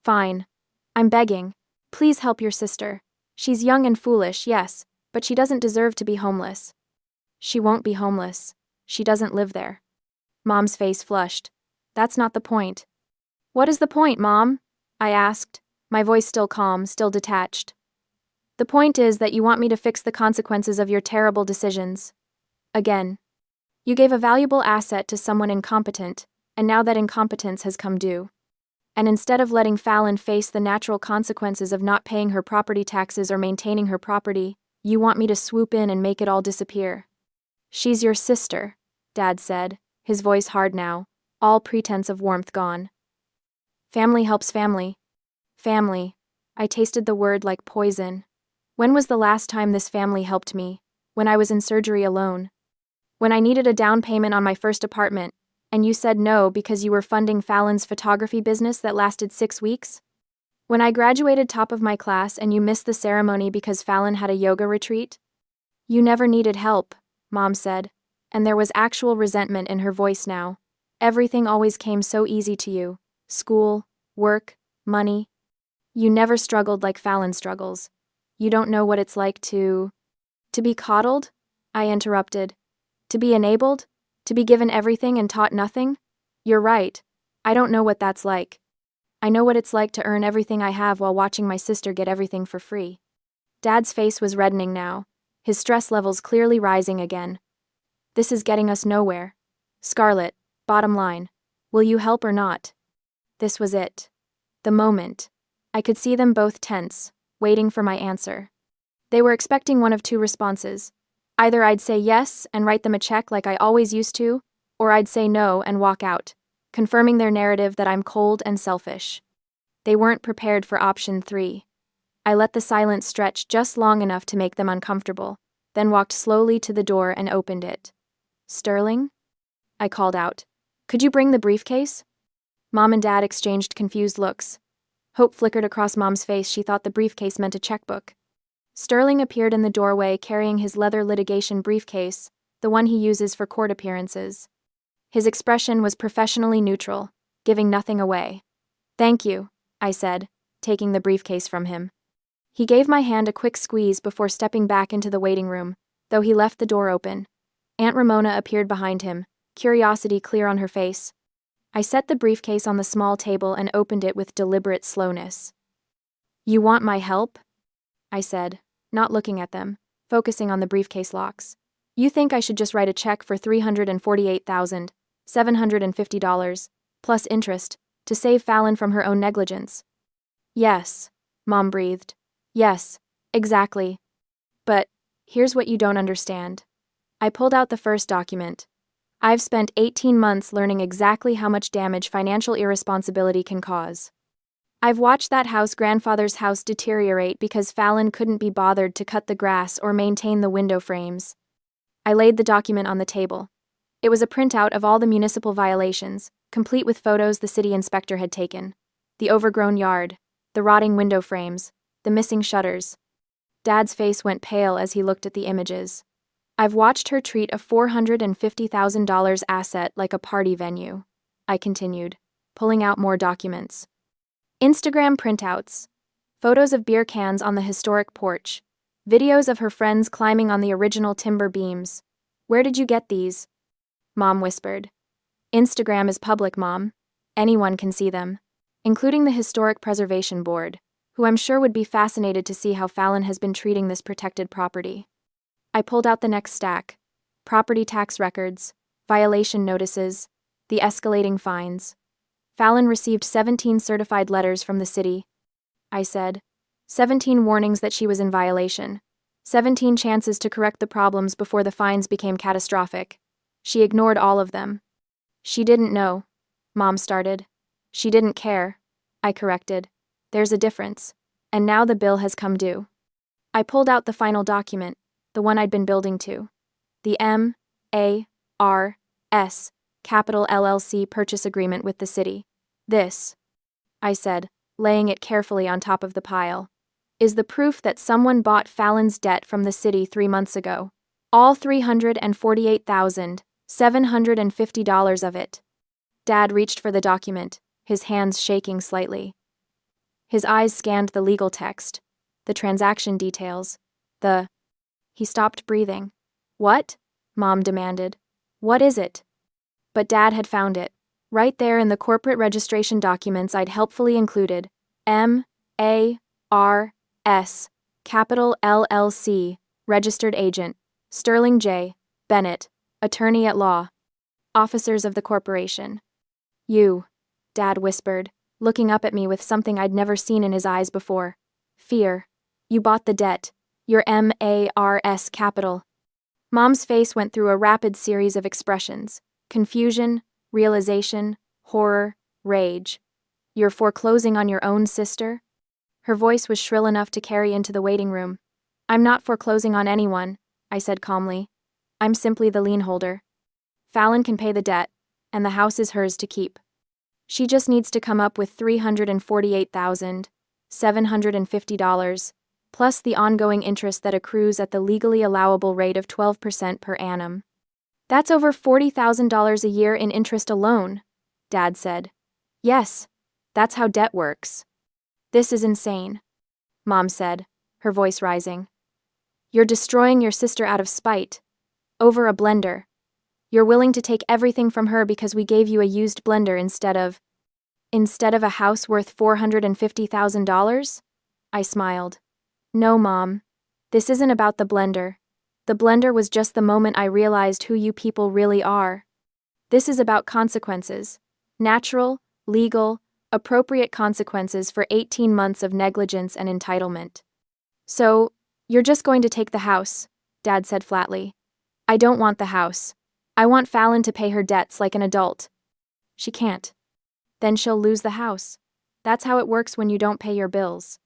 Fine. I'm begging. Please help your sister. She's young and foolish, yes, but she doesn't deserve to be homeless." "She won't be homeless. She doesn't live there." Mom's face flushed. "That's not the point." "What is the point, Mom?" I asked, my voice still calm, still detached. The point is that you want me to fix the consequences of your terrible decisions. Again. You gave a valuable asset to someone incompetent, and now that incompetence has come due. And instead of letting Fallon face the natural consequences of not paying her property taxes or maintaining her property, you want me to swoop in and make it all disappear. She's your sister, Dad said, his voice hard now, all pretense of warmth gone. Family helps family. Family. I tasted the word like poison. When was the last time this family helped me? When I was in surgery alone. When I needed a down payment on my first apartment, and you said no because you were funding Fallon's photography business that lasted 6 weeks? When I graduated top of my class and you missed the ceremony because Fallon had a yoga retreat? You never needed help, Mom said, and there was actual resentment in her voice now. Everything always came so easy to you. School, work, money. You never struggled like Fallon struggles. You don't know what it's like to be coddled? I interrupted. To be enabled? To be given everything and taught nothing? You're right. I don't know what that's like. I know what it's like to earn everything I have while watching my sister get everything for free. Dad's face was reddening now, his stress levels clearly rising again. This is getting us nowhere. Scarlett, bottom line, will you help or not? This was it. The moment. I could see them both tense, waiting for my answer. They were expecting one of two responses. Either I'd say yes and write them a check like I always used to, or I'd say no and walk out, confirming their narrative that I'm cold and selfish. They weren't prepared for option 3. I let the silence stretch just long enough to make them uncomfortable, then walked slowly to the door and opened it. Sterling? I called out. Could you bring the briefcase? Mom and Dad exchanged confused looks. Hope flickered across Mom's face. She thought the briefcase meant a checkbook. Sterling appeared in the doorway carrying his leather litigation briefcase, the one he uses for court appearances. His expression was professionally neutral, giving nothing away. Thank you, I said, taking the briefcase from him. He gave my hand a quick squeeze before stepping back into the waiting room, though he left the door open. Aunt Ramona appeared behind him, curiosity clear on her face. I set the briefcase on the small table and opened it with deliberate slowness. You want my help? I said, not looking at them, focusing on the briefcase locks. You think I should just write a check for $348,750, plus interest, to save Fallon from her own negligence? Yes, Mom breathed. Yes, exactly. But, here's what you don't understand. I pulled out the first document. I've spent 18 months learning exactly how much damage financial irresponsibility can cause. I've watched that grandfather's house deteriorate because Fallon couldn't be bothered to cut the grass or maintain the window frames. I laid the document on the table. It was a printout of all the municipal violations, complete with photos the city inspector had taken. The overgrown yard, the rotting window frames, the missing shutters. Dad's face went pale as he looked at the images. I've watched her treat a $450,000 asset like a party venue, I continued, pulling out more documents. Instagram printouts, photos of beer cans on the historic porch, videos of her friends climbing on the original timber beams. Where did you get these? Mom whispered. Instagram is public, Mom. Anyone can see them, including the Historic Preservation Board, who I'm sure would be fascinated to see how Fallon has been treating this protected property. I pulled out the next stack. Property tax records, violation notices, the escalating fines. Fallon received 17 certified letters from the city, I said. 17 warnings that she was in violation. 17 chances to correct the problems before the fines became catastrophic. She ignored all of them. She didn't know, Mom started. She didn't care, I corrected. There's a difference. And now the bill has come due. I pulled out the final document, the one I'd been building to. The M.A.R.S. Capital LLC purchase agreement with the city. This, I said, laying it carefully on top of the pile, is the proof that someone bought Fallon's debt from the city 3 months ago. All $348,750 of it. Dad reached for the document, his hands shaking slightly. His eyes scanned the legal text, the transaction details, He stopped breathing. What? Mom demanded. What is it? But Dad had found it, right there in the corporate registration documents I'd helpfully included. M.A.R.S. Capital LLC, registered agent, Sterling J. Bennett, attorney at law. Officers of the corporation. You, Dad whispered, looking up at me with something I'd never seen in his eyes before. Fear. You bought the debt. Your MARS capital. Mom's face went through a rapid series of expressions: confusion, realization, horror, rage. You're foreclosing on your own sister? Her voice was shrill enough to carry into the waiting room. I'm not foreclosing on anyone, I said calmly. I'm simply the lien holder. Fallon can pay the debt, and the house is hers to keep. She just needs to come up with $348,750, plus the ongoing interest that accrues at the legally allowable rate of 12% per annum. That's over $40,000 a year in interest alone, Dad said. Yes, that's how debt works. This is insane, Mom said, her voice rising. You're destroying your sister out of spite. Over a blender. You're willing to take everything from her because we gave you a used blender instead of a house worth $450,000? I smiled. No, Mom. This isn't about the blender. The blender was just the moment I realized who you people really are. This is about consequences. Natural, legal, appropriate consequences for 18 months of negligence and entitlement. So, you're just going to take the house, Dad said flatly. I don't want the house. I want Fallon to pay her debts like an adult. She can't. Then she'll lose the house. That's how it works when you don't pay your bills.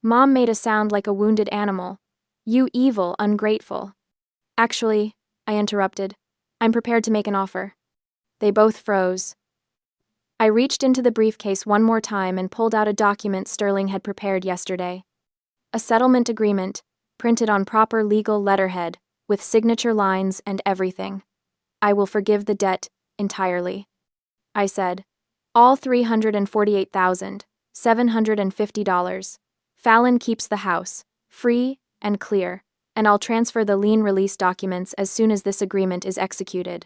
Mom made a sound like a wounded animal. You evil, ungrateful. Actually, I interrupted, I'm prepared to make an offer. They both froze. I reached into the briefcase one more time and pulled out a document Sterling had prepared yesterday. A settlement agreement, printed on proper legal letterhead, with signature lines and everything. I will forgive the debt entirely. I said. All $348,750. Fallon keeps the house, free and clear, and I'll transfer the lien release documents as soon as this agreement is executed.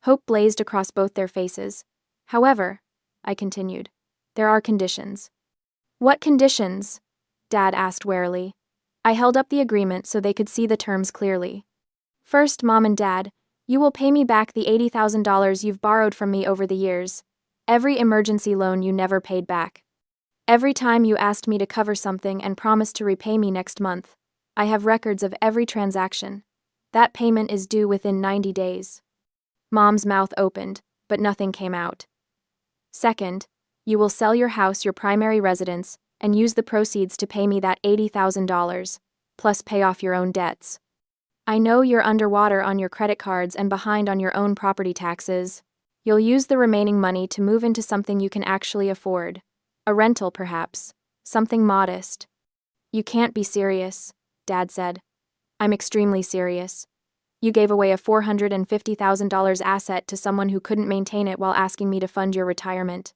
Hope blazed across both their faces. However, I continued, there are conditions. What conditions? Dad asked warily. I held up the agreement so they could see the terms clearly. First, Mom and Dad, you will pay me back the $80,000 you've borrowed from me over the years. Every emergency loan you never paid back. Every time you asked me to cover something and promised to repay me next month. I have records of every transaction. That payment is due within 90 days. Mom's mouth opened, but nothing came out. Second, you will sell your house, your primary residence, and use the proceeds to pay me that $80,000, plus pay off your own debts. I know you're underwater on your credit cards and behind on your own property taxes. You'll use the remaining money to move into something you can actually afford. A rental, perhaps. Something modest. You can't be serious, Dad said. I'm extremely serious. You gave away a $450,000 asset to someone who couldn't maintain it while asking me to fund your retirement.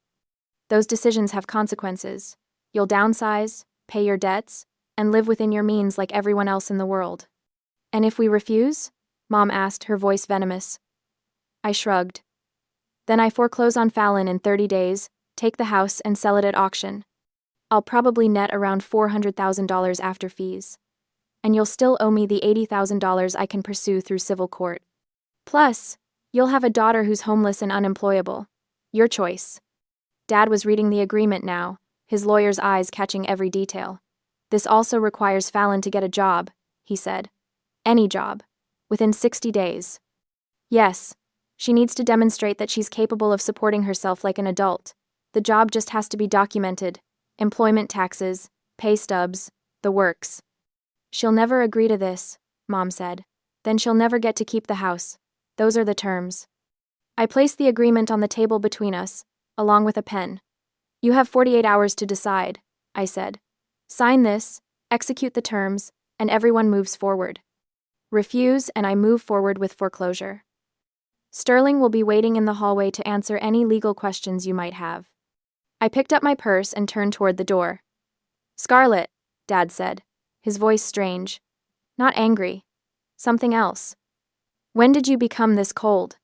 Those decisions have consequences. You'll downsize, pay your debts, and live within your means like everyone else in the world. And if we refuse? Mom asked, her voice venomous. I shrugged. Then I foreclose on Fallon in 30 days, take the house and sell it at auction. I'll probably net around $400,000 after fees. And you'll still owe me the $80,000 I can pursue through civil court. Plus, you'll have a daughter who's homeless and unemployable. Your choice. Dad was reading the agreement now, his lawyer's eyes catching every detail. This also requires Fallon to get a job, he said. Any job. Within 60 days. Yes. She needs to demonstrate that she's capable of supporting herself like an adult. The job just has to be documented. Employment taxes, pay stubs, the works. She'll never agree to this, Mom said. Then she'll never get to keep the house. Those are the terms. I placed the agreement on the table between us, along with a pen. You have 48 hours to decide, I said. Sign this, execute the terms, and everyone moves forward. Refuse, and I move forward with foreclosure. Sterling will be waiting in the hallway to answer any legal questions you might have. I picked up my purse and turned toward the door. Scarlett, Dad said, his voice strange. Not angry. Something else. When did you become this cold?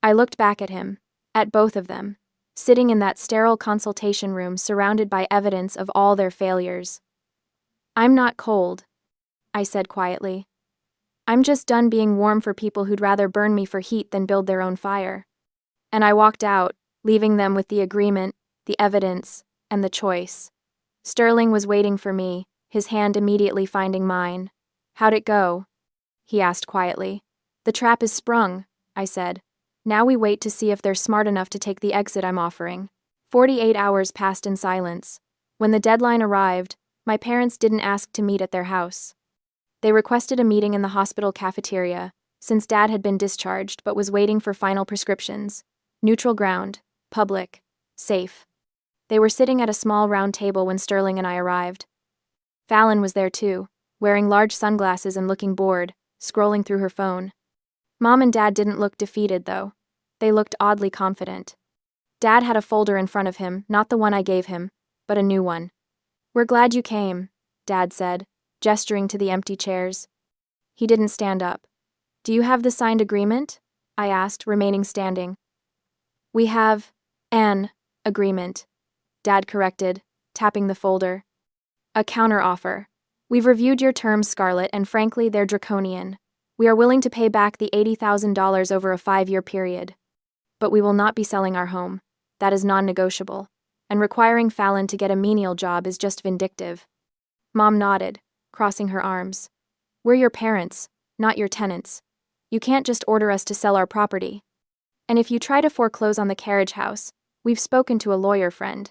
I looked back at him, at both of them, sitting in that sterile consultation room surrounded by evidence of all their failures. I'm not cold, I said quietly. I'm just done being warm for people who'd rather burn me for heat than build their own fire. And I walked out, leaving them with the agreement, the evidence, and the choice. Sterling was waiting for me, his hand immediately finding mine. How'd it go? He asked quietly. The trap is sprung, I said. Now we wait to see if they're smart enough to take the exit I'm offering. 48 hours passed in silence. When the deadline arrived, my parents didn't ask to meet at their house. They requested a meeting in the hospital cafeteria, since Dad had been discharged but was waiting for final prescriptions. Neutral ground, public, safe. They were sitting at a small round table when Sterling and I arrived. Fallon was there too, wearing large sunglasses and looking bored, scrolling through her phone. Mom and Dad didn't look defeated, though. They looked oddly confident. Dad had a folder in front of him, not the one I gave him, but a new one. We're glad you came, Dad said, gesturing to the empty chairs. He didn't stand up. Do you have the signed agreement? I asked, remaining standing. We have an agreement, Dad corrected, tapping the folder. A counteroffer. We've reviewed your terms, Scarlett, and frankly, they're draconian. We are willing to pay back the $80,000 over a 5-year period. But we will not be selling our home. That is non-negotiable. And requiring Fallon to get a menial job is just vindictive. Mom nodded, crossing her arms. We're your parents, not your tenants. You can't just order us to sell our property. And if you try to foreclose on the carriage house, we've spoken to a lawyer friend.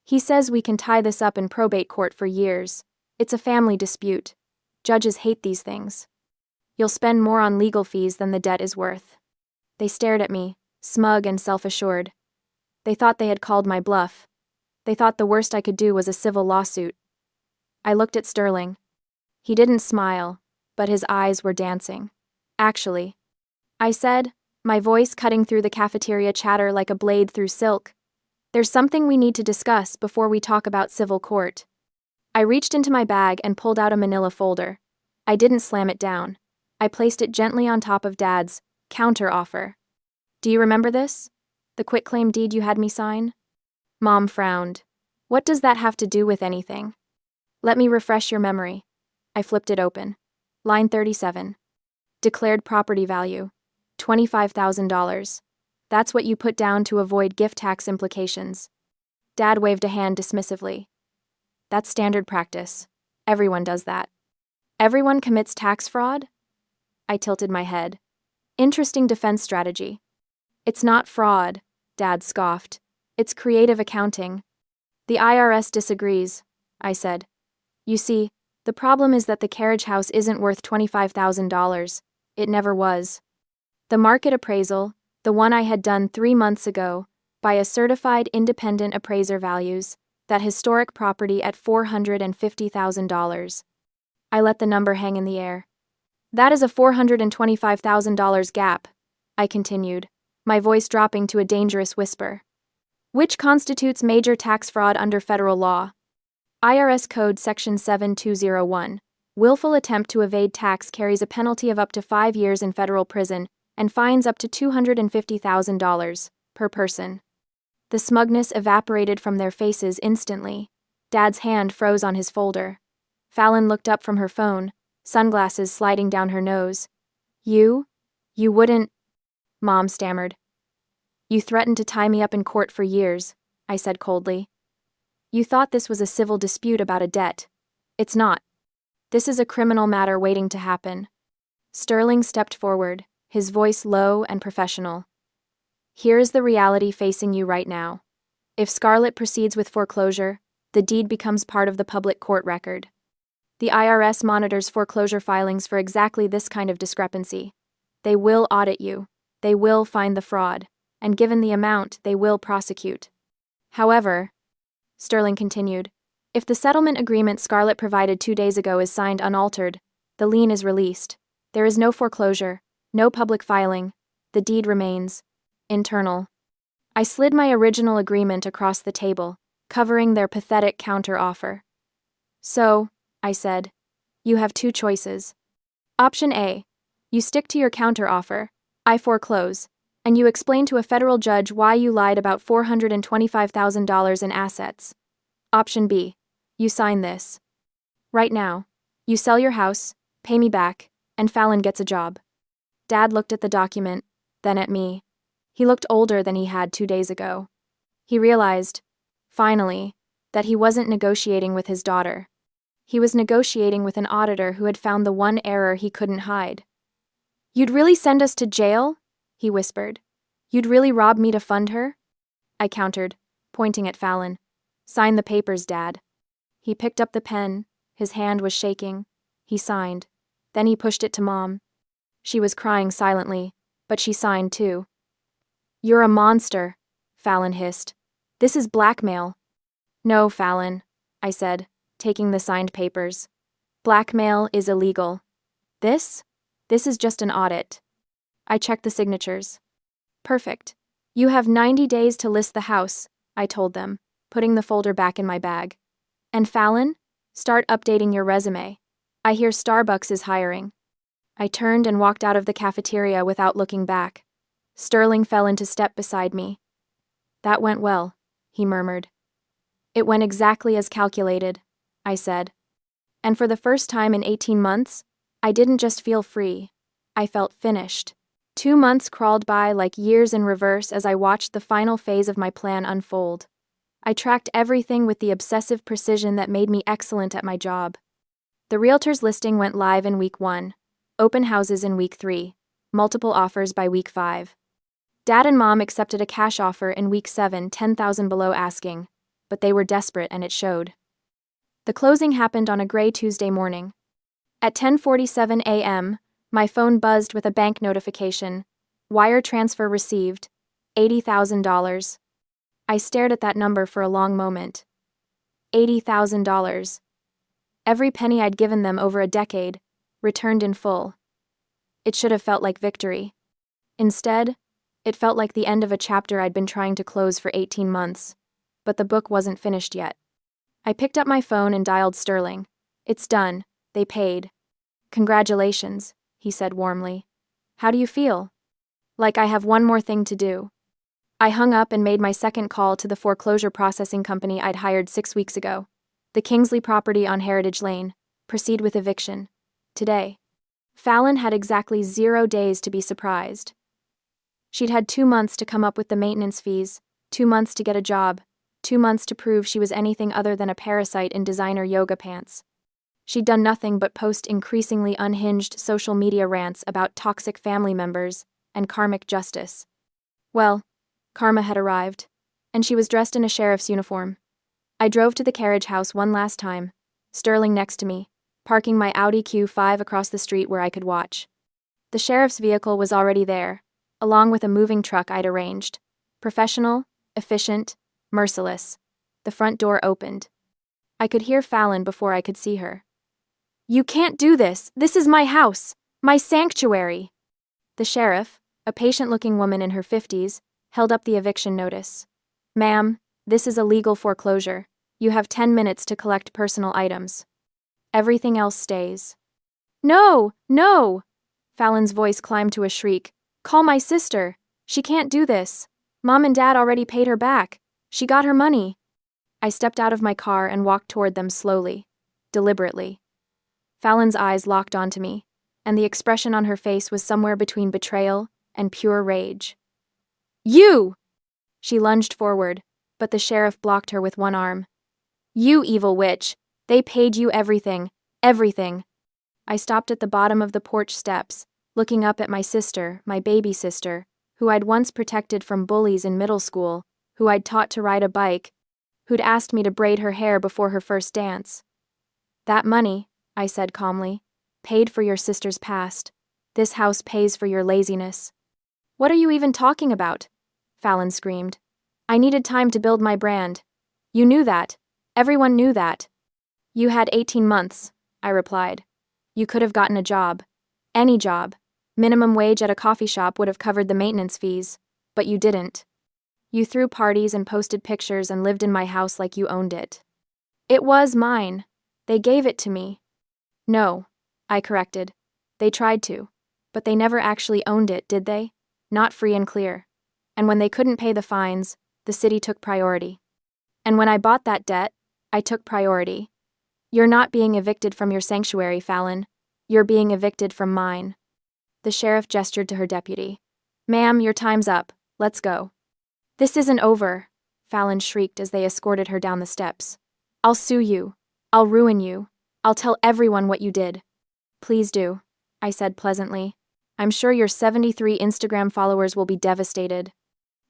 He says we can tie this up in probate court for years. It's a family dispute. Judges hate these things. You'll spend more on legal fees than the debt is worth. They stared at me, smug and self-assured. They thought they had called my bluff. They thought the worst I could do was a civil lawsuit. I looked at Sterling. He didn't smile, but his eyes were dancing. Actually, I said, my voice cutting through the cafeteria chatter like a blade through silk. There's something we need to discuss before we talk about civil court. I reached into my bag and pulled out a manila folder. I didn't slam it down. I placed it gently on top of Dad's counter-offer. Do you remember this? The quitclaim deed you had me sign? Mom frowned. What does that have to do with anything? Let me refresh your memory. I flipped it open. Line 37. Declared property value. $25,000. That's what you put down to avoid gift tax implications. Dad waved a hand dismissively. That's standard practice. Everyone does that. Everyone commits tax fraud? I tilted my head. Interesting defense strategy. It's not fraud, Dad scoffed. It's creative accounting. The IRS disagrees, I said. You see, the problem is that the carriage house isn't worth $25,000. It never was. The market appraisal, the one I had done 3 months ago, by a certified independent appraiser values that historic property at $450,000. I let the number hang in the air. That is a $425,000 gap, I continued, my voice dropping to a dangerous whisper. Which constitutes major tax fraud under federal law. IRS Code Section 7201. Willful attempt to evade tax carries a penalty of up to 5 years in federal prison and fines up to $250,000 per person. The smugness evaporated from their faces instantly. Dad's hand froze on his folder. Fallon looked up from her phone, sunglasses sliding down her nose. You wouldn't... Mom stammered. You threatened to tie me up in court for years, I said coldly. You thought this was a civil dispute about a debt. It's not. This is a criminal matter waiting to happen. Sterling stepped forward, his voice low and professional. Here is the reality facing you right now. If Scarlett proceeds with foreclosure, the deed becomes part of the public court record. The IRS monitors foreclosure filings for exactly this kind of discrepancy. They will audit you. They will find the fraud. And given the amount, they will prosecute. However, Sterling continued, if the settlement agreement Scarlett provided 2 days ago is signed unaltered, the lien is released. There is no foreclosure, no public filing. The deed remains internal. I slid my original agreement across the table, covering their pathetic counter-offer. So, I said, you have 2 choices. Option A, you stick to your counter-offer, I foreclose, and you explain to a federal judge why you lied about $425,000 in assets. Option B, you sign this. Right now. You sell your house, pay me back, and Fallon gets a job. Dad looked at the document, then at me. He looked older than he had 2 days ago. He realized, finally, that he wasn't negotiating with his daughter. He was negotiating with an auditor who had found the one error he couldn't hide. "You'd really send us to jail?" he whispered. "You'd really rob me to fund her?" I countered, pointing at Fallon. "Sign the papers, Dad." He picked up the pen. His hand was shaking. He signed. Then he pushed it to Mom. She was crying silently, but she signed too. "You're a monster," Fallon hissed. "This is blackmail." "No, Fallon," I said, taking the signed papers. "Blackmail is illegal. This is just an audit." I checked the signatures. "Perfect. You have 90 days to list the house," I told them, putting the folder back in my bag. "And Fallon, start updating your resume. I hear Starbucks is hiring." I turned and walked out of the cafeteria without looking back. Sterling fell into step beside me. "That went well," he murmured. "It went exactly as calculated," I said. And for the first time in 18 months, I didn't just feel free. I felt finished. 2 months crawled by like years in reverse as I watched the final phase of my plan unfold. I tracked everything with the obsessive precision that made me excellent at my job. The realtor's listing went live in week 1, open houses in week 3, multiple offers by week 5. Dad and Mom accepted a cash offer in week 7, 10,000 below asking, but they were desperate and it showed. The closing happened on a gray Tuesday morning. At 10:47 a.m., my phone buzzed with a bank notification. Wire transfer received. $80,000. I stared at that number for a long moment. $80,000. Every penny I'd given them over a decade, returned in full. It should have felt like victory. Instead, it felt like the end of a chapter I'd been trying to close for 18 months. But the book wasn't finished yet. I picked up my phone and dialed Sterling. "It's done. They paid." "Congratulations," he said warmly. "How do you feel?" "Like I have one more thing to do." I hung up and made my second call to the foreclosure processing company I'd hired 6 weeks ago. The Kingsley property on Heritage Lane. Proceed with eviction. Today. Fallon had exactly 0 days to be surprised. She'd had 2 months to come up with the maintenance fees, 2 months to get a job, 2 months to prove she was anything other than a parasite in designer yoga pants. She'd done nothing but post increasingly unhinged social media rants about toxic family members and karmic justice. Well, karma had arrived, and she was dressed in a sheriff's uniform. I drove to the carriage house one last time, Sterling next to me, parking my Audi Q5 across the street where I could watch. The sheriff's vehicle was already there, along with a moving truck I'd arranged. Professional, efficient, merciless. The front door opened. I could hear Fallon before I could see her. "You can't do this. This is my house. My sanctuary." The sheriff, a patient-looking woman in her 50s, held up the eviction notice. "Ma'am, this is a legal foreclosure. You have 10 minutes to collect personal items. Everything else stays." "No, no!" Fallon's voice climbed to a shriek. "Call my sister. She can't do this. Mom and Dad already paid her back. She got her money." I stepped out of my car and walked toward them slowly, deliberately. Fallon's eyes locked onto me, and the expression on her face was somewhere between betrayal and pure rage. "You!" She lunged forward, but the sheriff blocked her with one arm. "You evil witch! They paid you everything, everything." I stopped at the bottom of the porch steps, looking up at my sister, my baby sister, who I'd once protected from bullies in middle school, who I'd taught to ride a bike, who'd asked me to braid her hair before her first dance. "That money," I said calmly, "paid for your sister's past. This house pays for your laziness." "What are you even talking about?" Fallon screamed. "I needed time to build my brand. You knew that. Everyone knew that." "You had 18 months, I replied. "You could have gotten a job. Any job. Minimum wage at a coffee shop would have covered the maintenance fees, but you didn't. You threw parties and posted pictures and lived in my house like you owned it." "It was mine. They gave it to me." "No," I corrected. "They tried to. But they never actually owned it, did they? Not free and clear. And when they couldn't pay the fines, the city took priority. And when I bought that debt, I took priority. You're not being evicted from your sanctuary, Fallon. You're being evicted from mine. The sheriff gestured to her deputy. Ma'am, your time's up. Let's go. This isn't over, Fallon shrieked as they escorted her down the steps. I'll sue you. I'll ruin you. I'll tell everyone what you did. Please do, I said pleasantly. I'm sure your 73 Instagram followers will be devastated.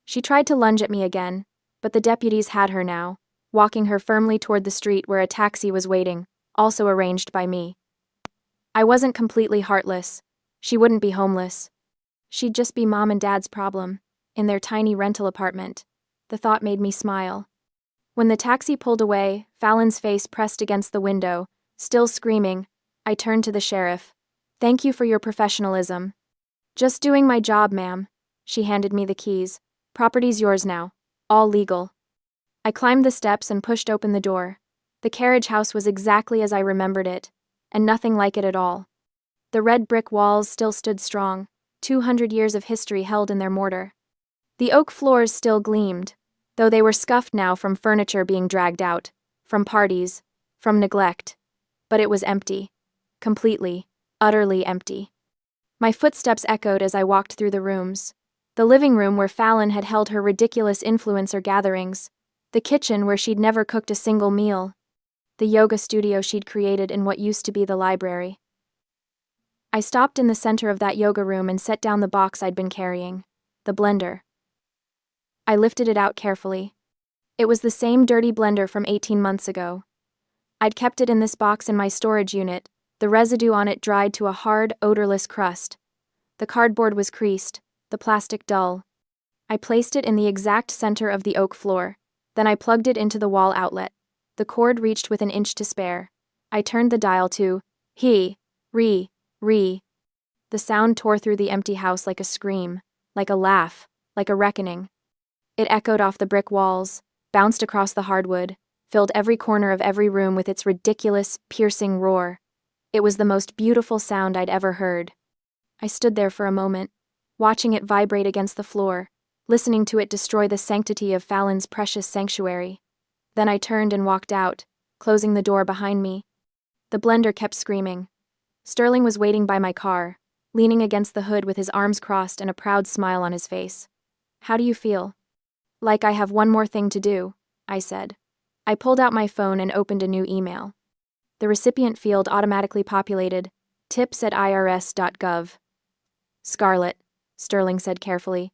She tried to lunge at me again, but the deputies had her now, walking her firmly toward the street where a taxi was waiting, also arranged by me. I wasn't completely heartless. She wouldn't be homeless. She'd just be Mom and Dad's problem, in their tiny rental apartment. The thought made me smile. When the taxi pulled away, Fallon's face pressed against the window, still screaming, I turned to the sheriff. Thank you for your professionalism. Just doing my job, ma'am. She handed me the keys. Property's yours now. All legal. I climbed the steps and pushed open the door. The carriage house was exactly as I remembered it, and nothing like it at all. The red brick walls still stood strong, 200 years of history held in their mortar. The oak floors still gleamed, though they were scuffed now from furniture being dragged out, from parties, from neglect. But it was empty. Completely, utterly empty. My footsteps echoed as I walked through the rooms. The living room where Fallon had held her ridiculous influencer gatherings. The kitchen where she'd never cooked a single meal. The yoga studio she'd created in what used to be the library. I stopped in the center of that yoga room and set down the box I'd been carrying. The blender. I lifted it out carefully. It was the same dirty blender from 18 months ago. I'd kept it in this box in my storage unit, the residue on it dried to a hard, odorless crust. The cardboard was creased, the plastic dull. I placed it in the exact center of the oak floor. Then I plugged it into the wall outlet. The cord reached with an inch to spare. I turned the dial to re. The sound tore through the empty house like a scream, like a laugh, like a reckoning. It echoed off the brick walls, bounced across the hardwood, filled every corner of every room with its ridiculous, piercing roar. It was the most beautiful sound I'd ever heard. I stood there for a moment, watching it vibrate against the floor, listening to it destroy the sanctity of Fallon's precious sanctuary. Then I turned and walked out, closing the door behind me. The blender kept screaming. Sterling was waiting by my car, leaning against the hood with his arms crossed and a proud smile on his face. How do you feel? Like I have one more thing to do, I said. I pulled out my phone and opened a new email. The recipient field automatically populated, tips@irs.gov. Scarlett, Sterling said carefully.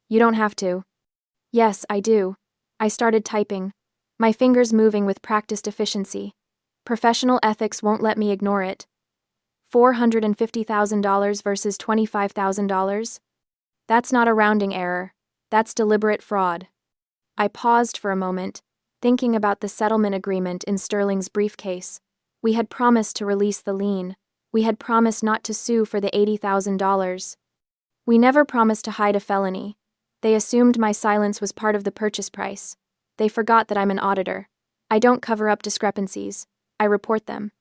You don't have to. Yes, I do. I started typing, my fingers moving with practiced efficiency. Professional ethics won't let me ignore it. $450,000 versus $25,000? That's not a rounding error. That's deliberate fraud. I paused for a moment, thinking about the settlement agreement in Sterling's briefcase. We had promised to release the lien. We had promised not to sue for the $80,000. We never promised to hide a felony. They assumed my silence was part of the purchase price. They forgot that I'm an auditor. I don't cover up discrepancies. I report them.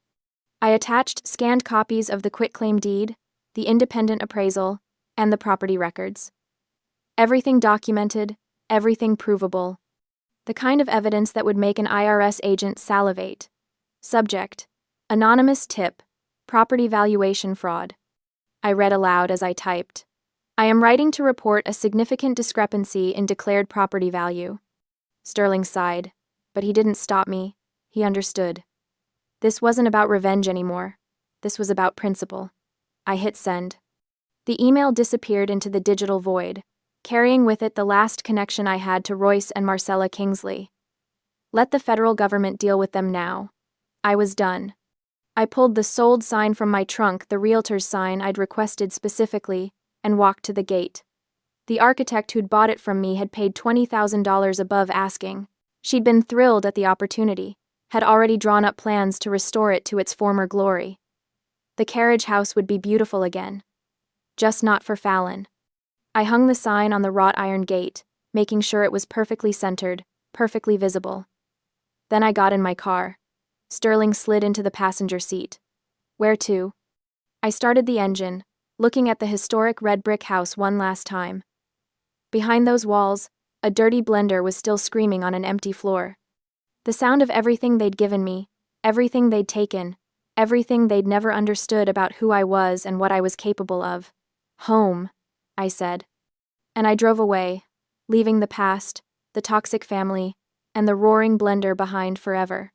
I attached scanned copies of the quitclaim deed, the independent appraisal, and the property records. Everything documented, everything provable. The kind of evidence that would make an IRS agent salivate. Subject: anonymous tip, property valuation fraud. I read aloud as I typed. I am writing to report a significant discrepancy in declared property value. Sterling sighed, but he didn't stop me. He understood. This wasn't about revenge anymore. This was about principle. I hit send. The email disappeared into the digital void, carrying with it the last connection I had to Royce and Marcella Kingsley. Let the federal government deal with them now. I was done. I pulled the sold sign from my trunk, the realtor's sign I'd requested specifically, and walked to the gate. The architect who'd bought it from me had paid $20,000 above asking. She'd been thrilled at the opportunity, had already drawn up plans to restore it to its former glory. The carriage house would be beautiful again. Just not for Fallon. I hung the sign on the wrought iron gate, making sure it was perfectly centered, perfectly visible. Then I got in my car. Sterling slid into the passenger seat. Where to? I started the engine, looking at the historic red brick house one last time. Behind those walls, a dirty blender was still screaming on an empty floor. The sound of everything they'd given me, Everything they'd taken, everything they'd never understood about who I was and what I was capable of. Home, I said. And I drove away, leaving the past, the toxic family, and the roaring blender behind forever.